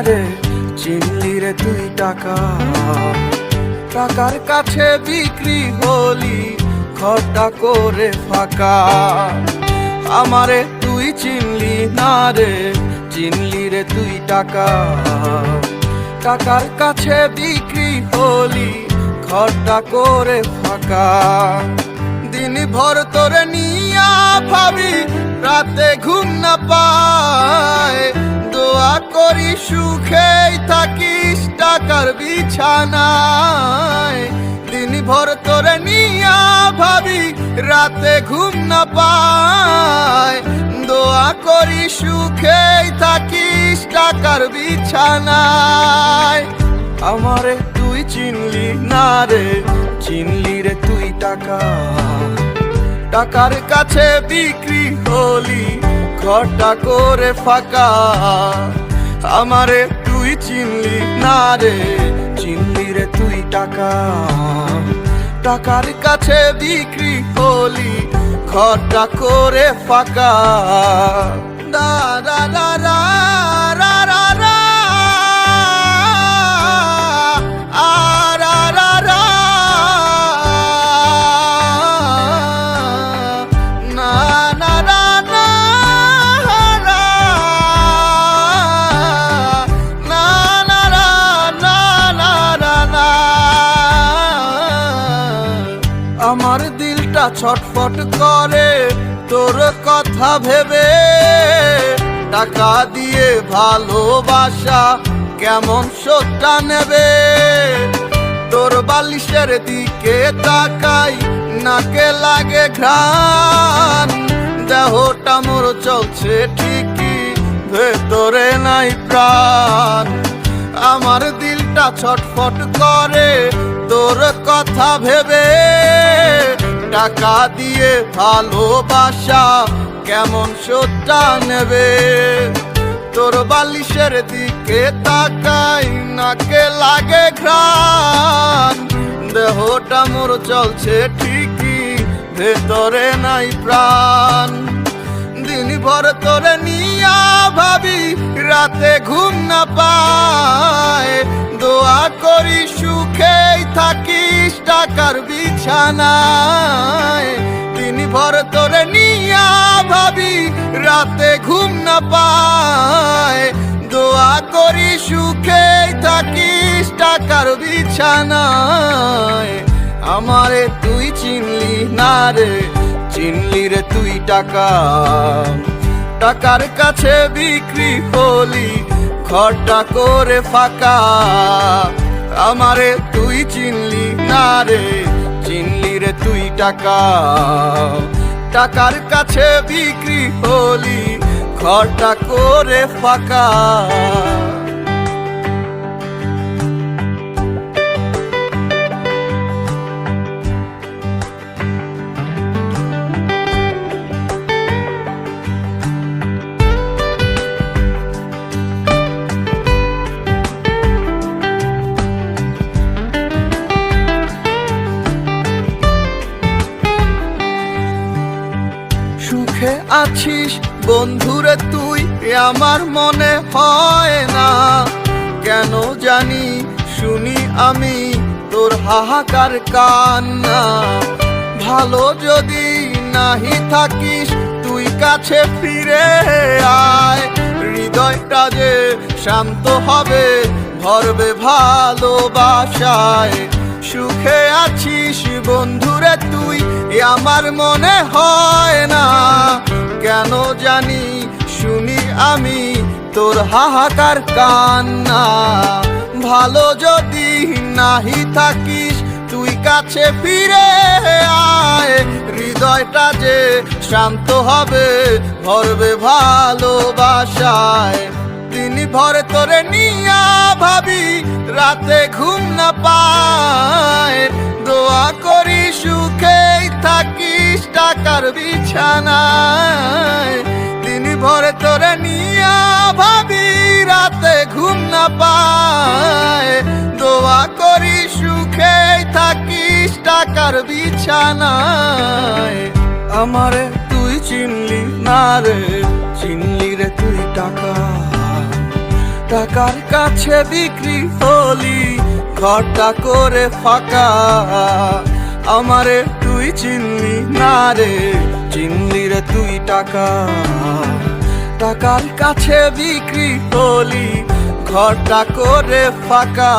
রে চিনলি রে তুই টাকা, টাকার কাছে বিক্রি হলি ঘরটা করে ফাঁকা। আমারে তুই চিনলি না রে চিনলি রে তুই টাকা, টাকার কাছে বিক্রি হলি ঘরটা করে ফাঁকা। দিন ভর তোরে নিয়া ভাবি রাতে ঘুম না পায়, দোয়া করি সুখেই থাকিস টাকার বিছানায়। দিন ভর তোরে নিয়া ভাবি রাতে ঘুম না পায়, দোয়া করি সুখেই থাকিস টাকার বিছানায়। আমারে তুই চিনলি না রে চিনলি রে তুই টাকা, টাকার কাছে বিক্রি হলি ঘরটা করে ফাঁকা। আমারে তুই চিনলি না রে চিনলি রে তুই টাকা, টাকার কাছে বিক্রি হলি ঘরটা করে ফাঁকা। দা দা দা দা রা রা রা আমার দিলটা ছটফট করে তোর কথা ভেবে, টাকা দিয়ে ভালোবাসা কেমন শোধটা নেবে। তোর বালিশের দিকে তাকাই নাকে লাগে ঘ্রাণ, দেহটা মোর চলছে ঠিকই ভেতরে নাই প্রাণ। আমার দিলটা ছটফট করে তোর কথা ভেবে, টাকা দিয়ে ভালোবাসা কেমন শোধটা নেবে। তোর বালিশের দিকে তাকাই নাকে লাগে ঘ্রাণ, দেহটা মোর চলছে ঠিকই ভেতরে নাই প্রাণ। দিন ভর তোরে নিয়া ভাবি রাতে ঘুম না পায়, দোয়া করি সুখেই থাকিস টাকার বিছানায়। দিন ভর তোরে নিয়া ভাবি রাতে ঘুম না পায়, দোয়া করি সুখেই থাকিস টাকার বিছানায়। আমারে তুই চিনলি না রে চিনলি রে তুই টাকা, টাকার কাছে বিক্রি হলি ঘরটা করে ফাঁকা। আমারে তুই চিনলি না রে চিনলি রে তুই টাকা, টাকার কাছে বিক্রি হলি ঘরটা করে ফাঁকা। সুখে আছিস বন্ধুরে তুই আমার মনে হয় না, কেন জানি শুনি আমি তোর হাহাকার কান্না। ভালো যদি নাহি থাকিস তুই কাছে ফিরে আয়, হৃদয়টা যে শান্ত হবে ভরবে ভালোবাসায়। সুখে আছিস বন্ধুরে তুই আমার মনে হয় না, কেন জানি শুনি আমি তোর হাহাকার কান্না। ভালো যদি নাহি থাকিস তুই কাছে ফিরে আয়, হৃদয়টা যে শান্ত হবে ভরবে ভালোবাসায়। দিন ভর তোরে নিয়া ভাবি রাতে ঘুম না পায়, দোয়া করি সুখেই থাকিস টাকার বিছানায়। দিন ভর তোরে নিয়া ভাবি রাতে ঘুম না পায়, দোয়া করি সুখেই থাকিস টাকার বিছানায়। আমারে তুই চিনলি না রে চিনলি রে তুই টাকা, টাকার কাছে বিক্রি হলি ঘরটা করে ফাঁকা। আমারে তুই চিনলি না রে, চিনলি রে তুই টাকা। টাকার কাছে বিক্রি হলি ঘরটা করে ফাঁকা।